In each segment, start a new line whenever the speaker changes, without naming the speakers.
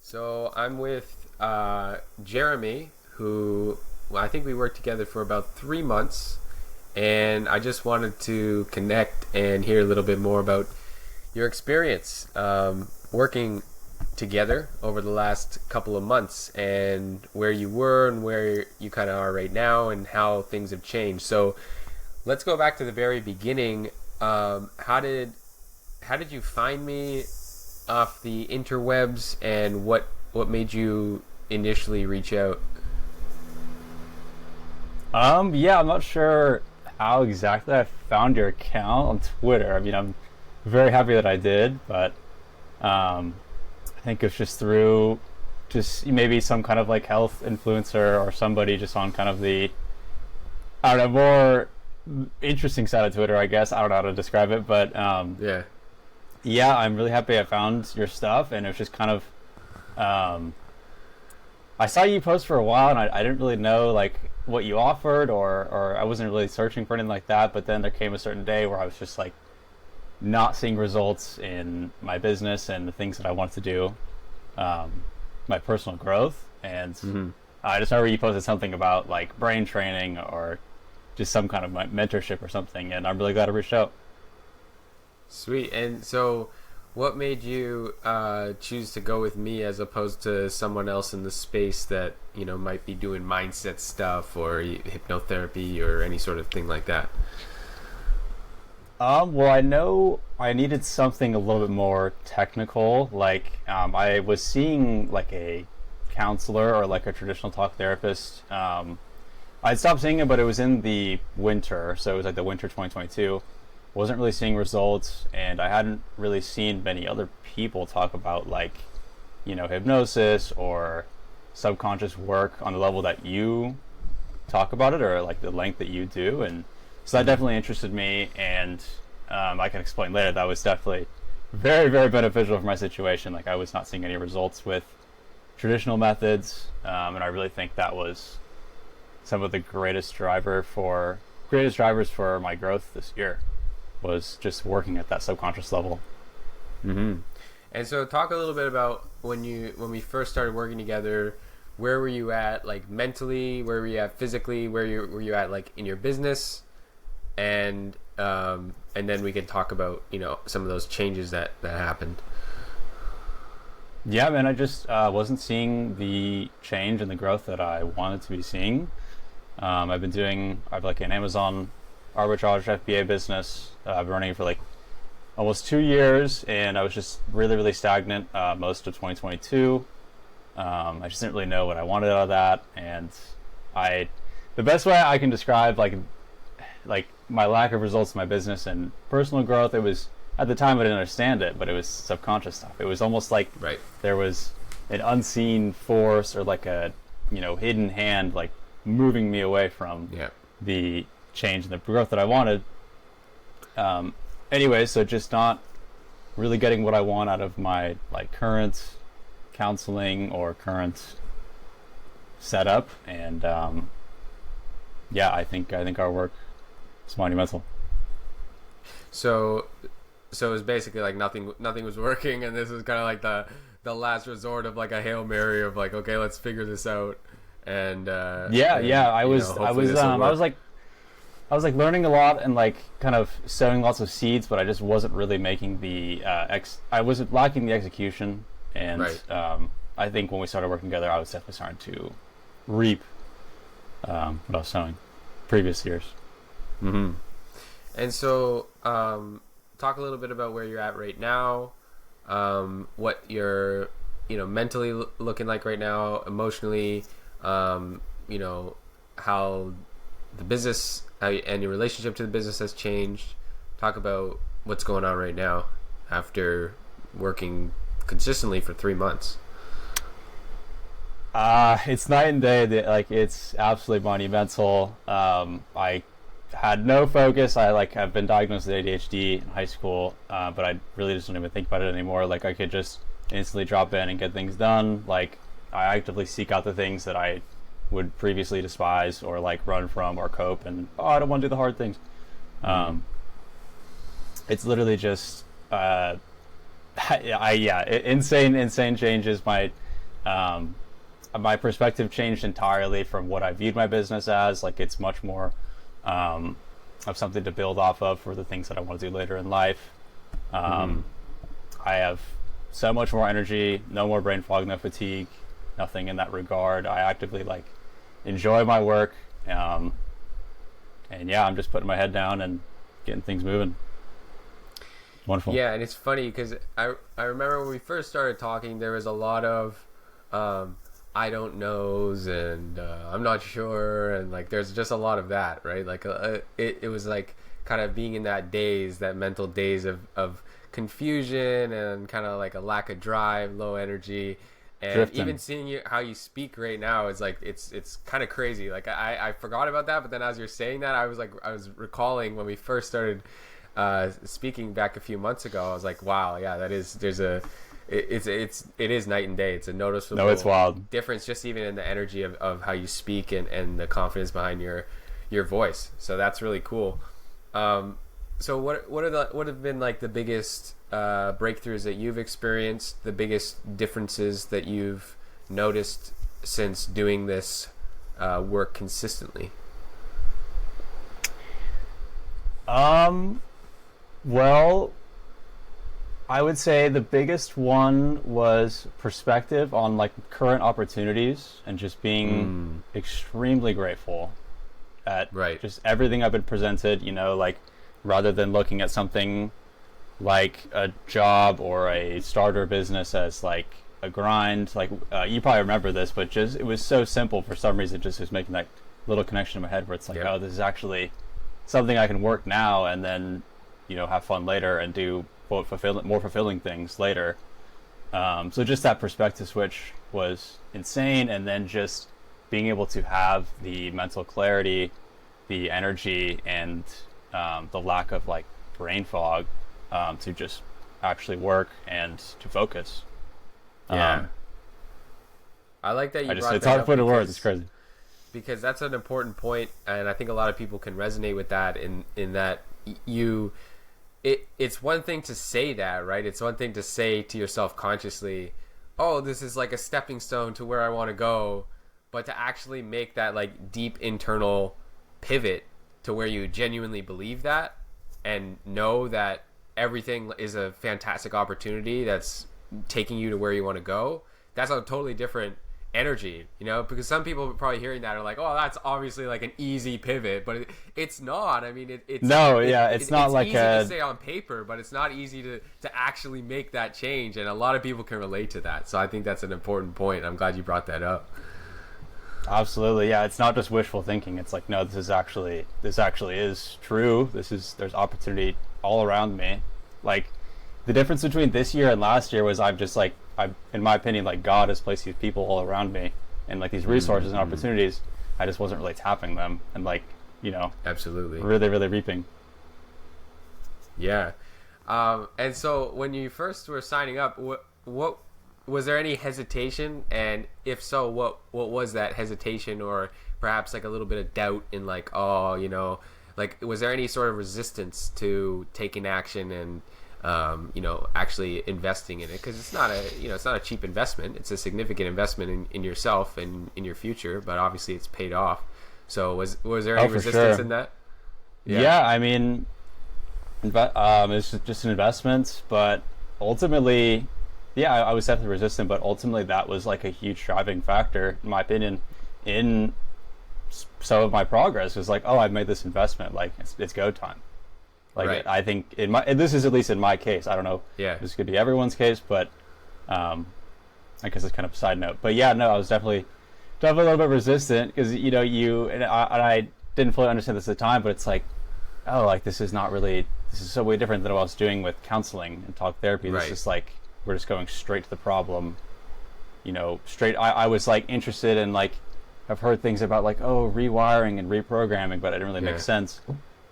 So I'm with Jeremy, who I think we worked together for about 3 months, and I just wanted to connect and hear a little bit more about your experience working together over the last couple of months, and where you were and where you kind of are right now, and how things have changed. So let's go back to the very beginning. How did you find me off the interwebs, and what made you initially reach out?
Yeah, I'm not sure how exactly I found your account on Twitter. I mean, I'm very happy that I did, but I think it's just through just maybe some kind of like health influencer or somebody just on kind of the, I don't know, more interesting side of Twitter, I guess. I don't know how to describe it, but
Yeah.
yeah, I'm really happy I found your stuff, and it was just kind of, um, I saw you post for a while, and I didn't really know like what you offered, or I wasn't really searching for anything like that. But then there came a certain day where I was just like not seeing results in my business and the things that I wanted to do, my personal growth, and
Hmm.
I just remember you posted something about like brain training or just some kind of mentorship or something, and I'm really glad I reached out.
Sweet. And so, what made you choose to go with me as opposed to someone else in the space that might be doing mindset stuff or hypnotherapy or any sort of thing like that?
Well, I know I needed something a little bit more technical. Like, I was seeing like a counselor or like a traditional talk therapist. I'd stopped seeing it, but it was in the winter, so it was like the winter 2022. Wasn't really seeing results, and I hadn't really seen many other people talk about like, hypnosis or subconscious work on the level that you talk about it, or like the length that you do. And so that definitely interested me, and I can explain later that was definitely very, very beneficial for my situation. Like, I was not seeing any results with traditional methods, and I really think that was some of the greatest drivers for my growth this year, was just working at that subconscious level.
Hmm. And so, talk a little bit about when we first started working together. Where were you at, like mentally? Where were you at physically? Were you at, like, in your business? And then we can talk about some of those changes that happened.
Yeah, man, I just wasn't seeing the change and the growth that I wanted to be seeing. I've like an Amazon arbitrage FBA business. I've been running it for like almost 2 years, and I was just really, really stagnant most of 2022. I just didn't really know what I wanted out of that, and the best way I can describe like my lack of results in my business and personal growth, it was, at the time I didn't understand it, but it was subconscious stuff. It was almost like
Right.
there was an unseen force, or like a hidden hand, like moving me away from
Yeah.
the change and the growth that I wanted. Anyway, so just not really getting what I want out of my like current counseling or current setup, and yeah, I think our work is monumental.
So it was basically like nothing was working, and this was kind of like the last resort of like a Hail Mary of like, okay, let's figure this out. And
Yeah, I was
hopefully this will work.
I was like learning a lot and like kind of sowing lots of seeds, but I just wasn't really making the I was lacking the execution, and
Right.
I think when we started working together, I was definitely starting to reap what I was sowing previous years.
Hmm. And so, talk a little bit about where you're at right now, what you're, mentally looking like right now, emotionally, how the business and your relationship to the business has changed. Talk about what's going on right now after working consistently for 3 months.
It's night and day. Like, it's absolutely monumental. I had no focus. I've been diagnosed with ADHD in high school, but I really just don't even think about it anymore. Like, I could just instantly drop in and get things done. Like, I actively seek out the things that I would previously despise or like run from or cope, and I don't want to do the hard things. Um, it's literally just insane changes. My perspective changed entirely from what I viewed my business as. Like, it's much more of something to build off of for the things that I want to do later in life. I have so much more energy, no more brain fog, no fatigue, nothing in that regard. I actively like enjoy my work, and yeah, I'm just putting my head down and getting things moving. Wonderful.
Yeah, and it's funny because I remember when we first started talking, there was a lot of I don't knows and I'm not sure, and like there's just a lot of that, right? Like it was like kind of being in that daze, that mental daze of confusion and kind of like a lack of drive, low energy. And drifting. Even seeing you how you speak right now is like it's kind of crazy. Like I forgot about that, but then as you're saying that, I was recalling when we first started speaking back a few months ago. I was like, wow, yeah, it is night and day. It's a noticeable
it's wild
difference just even in the energy of how you speak and the confidence behind your voice. So that's really cool. So what have been like the biggest breakthroughs that you've experienced, the biggest differences that you've noticed since doing this work consistently?
Well, I would say the biggest one was perspective on like current opportunities and just being extremely grateful at just everything I've been presented, you know, like rather than looking at something like a job or a starter business as like a grind. Like you probably remember this, but just it was so simple for some reason. Just was making that little connection in my head where it's like, oh, this is actually something I can work now and then, you know, have fun later and do more fulfilling things later. So just that perspective switch was insane, and then just being able to have the mental clarity, the energy, and the lack of like brain fog to just actually work and to focus.
I like that you brought that up.
It's hard to put in words. It's crazy.
Because that's an important point, and I think a lot of people can resonate with that in that it's one thing to say that, right? It's one thing to say to yourself consciously, oh, this is like a stepping stone to where I want to go, but to actually make that like deep internal pivot to where you genuinely believe that and know that everything is a fantastic opportunity that's taking you to where you want to go, that's a totally different energy, you know, because some people probably hearing that are like, oh, that's obviously like an easy pivot, but it's not. I mean, it's not like easy to say on paper, but it's not easy to actually make that change, and a lot of people can relate to that. So I think that's an important point. I'm glad you brought that up.
Absolutely, yeah. It's not just wishful thinking. It's like, no, this actually is true. There's opportunity all around me. Like the difference between this year and last year was in my opinion, like God has placed these people all around me and like these resources and opportunities. I just wasn't really tapping them and like, you know,
absolutely,
really, really reaping.
Yeah. And so when you first were signing up, what was there any hesitation? And if so, what was that hesitation, or perhaps like a little bit of doubt in like, oh, you know, like was there any sort of resistance to taking action and you know, actually investing in it? Because it's not a cheap investment. It's a significant investment in yourself and in your future, but obviously it's paid off. So was there any resistance in that?
Yeah, I mean, it's just an investment, but ultimately, yeah, I was definitely resistant, but ultimately that was like a huge driving factor, in my opinion, in some of my progress. Was like, oh, I've made this investment, like it's go time. Like I think this is at least in my case. I don't know.
Yeah.
This could be everyone's case, but I guess it's kind of a side note. But yeah, no, I was definitely a little bit resistant because you know I didn't fully understand this at the time, but it's like, oh, like this is so way different than what I was doing with counseling and talk therapy. This is like we're just going straight to the problem. You know, I was like interested in like I've heard things about like rewiring and reprogramming, but it didn't really make sense.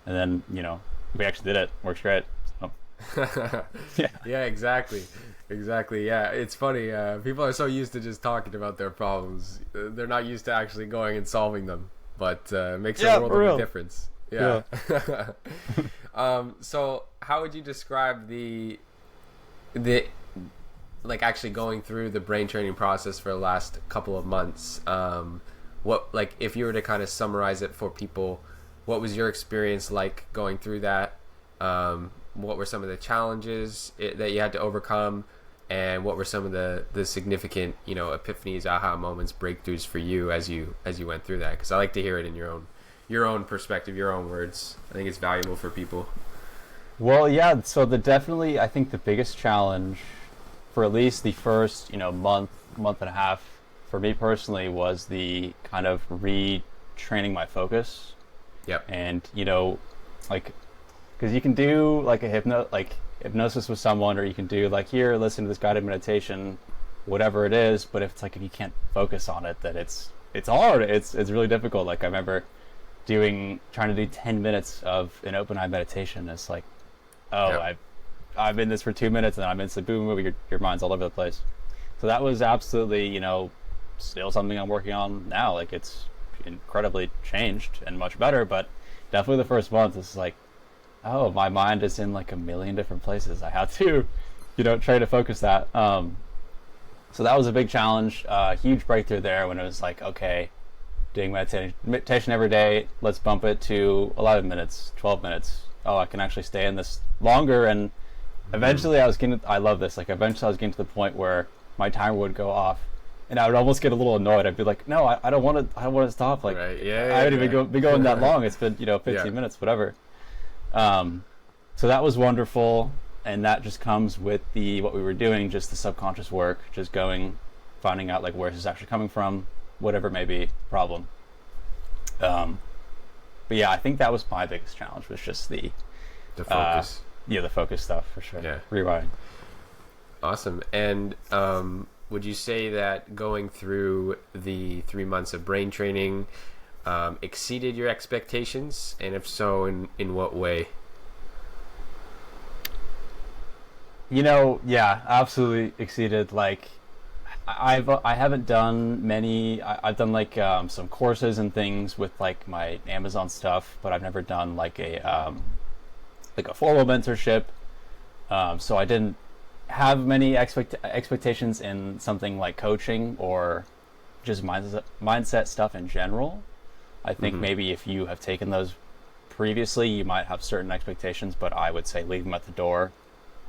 And then you know. We actually did it. Works great. So.
Yeah, exactly. Yeah, it's funny. People are so used to just talking about their problems. They're not used to actually going and solving them. But it makes a world of a difference. Yeah. So how would you describe the like actually going through the brain training process for the last couple of months, what, like, if you were to kind of summarize it for people, what was your experience like going through that? What were some of the challenges that you had to overcome, and what were some of the significant, you know, epiphanies, aha moments, breakthroughs for you as you went through that? Because I like to hear it in your own perspective, your own words. I think it's valuable for people.
Well, yeah. So I think the biggest challenge for at least the first, month and a half for me personally was the kind of retraining my focus.
Yep.
And like, because you can do like hypnosis with someone, or you can do like, here, listen to this guided meditation, whatever it is. But if you can't focus on it, then it's hard. It's really difficult. Like, I remember trying to do 10 minutes of an open eye meditation. It's like,
Yep.
I'm in this for 2 minutes and I'm instantly boom, your mind's all over the place. So that was absolutely, still something I'm working on now. Like, it's incredibly changed and much better, but definitely the first month is like, oh, my mind is in like a million different places. I have to, try to focus that. So that was a big challenge, huge breakthrough there when it was like, okay, doing meditation every day, let's bump it to 11 minutes, 12 minutes. Oh, I can actually stay in this longer. And eventually I love this. Like, eventually I was getting to the point where my timer would go off and I would almost get a little annoyed. I'd be like, no, I don't want to stop. Like,
right. Yeah,
I haven't even been going that long. It's been, 15 minutes, whatever. So that was wonderful. And that just comes with what we were doing, just the subconscious work, just finding out like where this is actually coming from, whatever may be problem. But yeah, I think that was my biggest challenge, was just the
focus.
The focus stuff, for sure.
Yeah.
Rewiring.
Awesome. And would you say that going through the 3 months of brain training exceeded your expectations? And if so, in what way?
Yeah, absolutely exceeded. Like, I haven't done many. I've done like some courses and things with like my Amazon stuff, but I've never done like a formal mentorship. So I didn't have many expectations in something like coaching or just mindset stuff in general. I think maybe if you have taken those previously, you might have certain expectations, but I would say leave them at the door.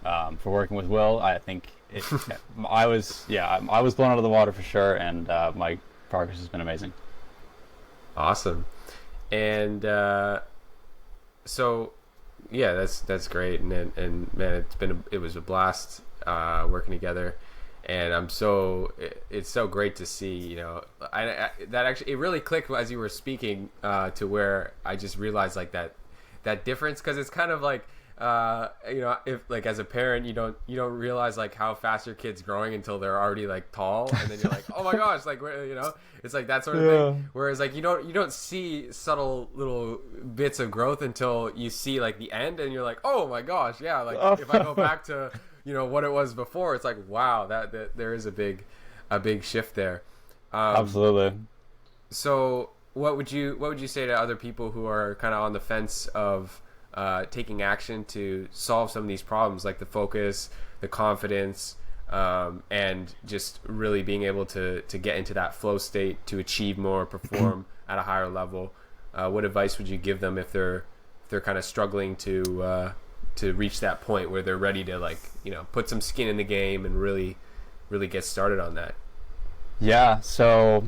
For working with Will, I think I was blown out of the water for sure, and my progress has been amazing.
Awesome. And so yeah, that's great, and man, it was a blast working together, and it's so great to see, that actually it really clicked as you were speaking, to where I just realized like that difference, because it's kind of like, if like as a parent you don't realize like how fast your kid's growing until they're already like tall, and then you're like, oh my gosh, like, it's like that sort of thing. Whereas like you don't see subtle little bits of growth until you see like the end, and you're like, oh my gosh, yeah, like if I go back to what it was before, it's like, wow, that there is a big shift there.
Absolutely.
So what would you say to other people who are kind of on the fence of taking action to solve some of these problems, like the focus, the confidence, and just really being able to get into that flow state to achieve more, perform at a higher level? What advice would you give them if they're kind of struggling to reach that point where they're ready to, like, put some skin in the game and really get started on that?
Yeah, so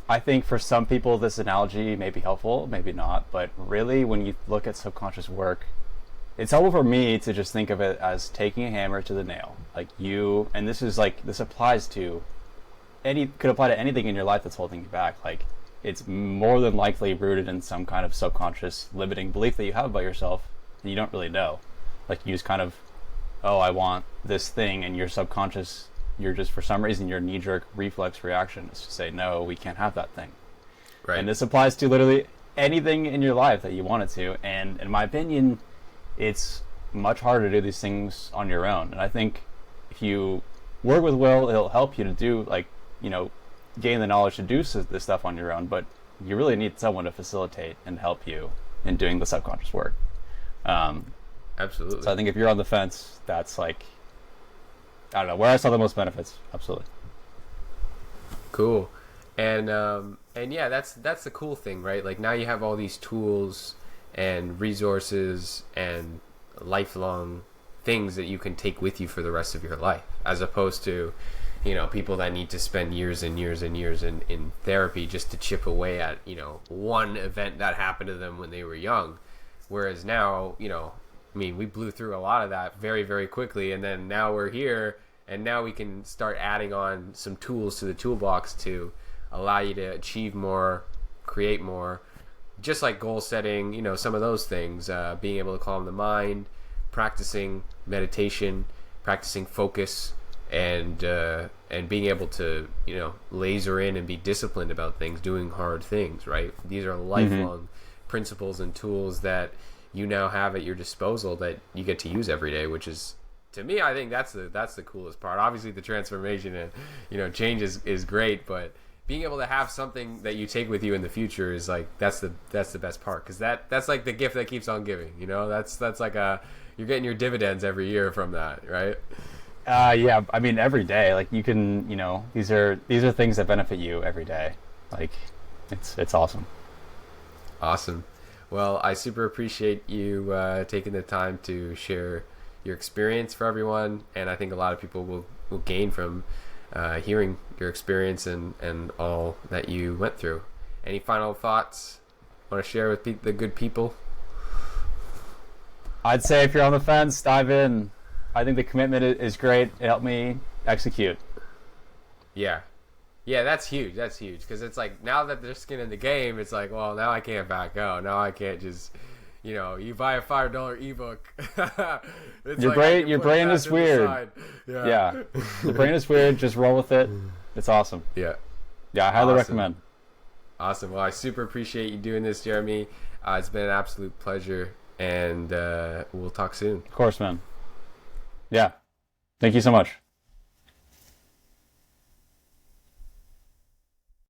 I think for some people this analogy may be helpful, maybe not, but really when you look at subconscious work, it's helpful for me to just think of it as taking a hammer to the nail. Like, and this applies to could apply to anything in your life that's holding you back. Like, it's more than likely rooted in some kind of subconscious limiting belief that you have about yourself and you don't really know. Like, you just kind of, oh, I want this thing, and your subconscious, you're just, for some reason, your knee-jerk reflex reaction is to say, no, we can't have that thing.
Right.
And this applies to literally anything in your life that you want it to. And in my opinion, it's much harder to do these things on your own. And I think if you work with Will, it'll help you to do, like, gain the knowledge to do this stuff on your own. But you really need someone to facilitate and help you in doing the subconscious work.
Absolutely.
So I think if you're on the fence, that's like I don't know where I saw the most benefits. Absolutely.
Cool. And yeah, that's the cool thing, right? Like now you have all these tools and resources and lifelong things that you can take with you for the rest of your life, as opposed to, you know, people that need to spend years and years and years in therapy just to chip away at, you know, one event that happened to them when they were young. Whereas now, you know, I mean, we blew through a lot of that very, very quickly, and then now we're here, and now we can start adding on some tools to the toolbox to allow you to achieve more, create more, just like goal setting, you know, some of those things, being able to calm the mind, practicing meditation, practicing focus, and being able to, you know, laser in and be disciplined about things, doing hard things, right? These are lifelong principles and tools that you now have at your disposal that you get to use every day, which is, to me, I think that's the coolest part. Obviously the transformation and, you know, change is great, but being able to have something that you take with you in the future is like, that's the best part, because that's like the gift that keeps on giving, you know. That's like you're getting your dividends every year from that, right?
Yeah, I mean every day, like you can, you know, these are things that benefit you every day. Like it's awesome.
Awesome. Well, I super appreciate you taking the time to share your experience for everyone, and I think a lot of people will gain from hearing your experience and all that you went through. Any final thoughts want to share with the good people?
I'd say if you're on the fence, dive in. I think the commitment is great. It helped me execute.
Yeah, that's huge. That's huge, because it's like now that they're skin in the game, it's like, well, now I can't back out. Now I can't just, you know, you buy a $5 ebook.
Your brain is weird. Yeah. The brain is weird. Just roll with it. It's awesome.
Yeah,
I highly recommend.
Awesome. Well, I super appreciate you doing this, Jeremy. It's been an absolute pleasure, and we'll talk soon.
Of course, man. Yeah. Thank you so much.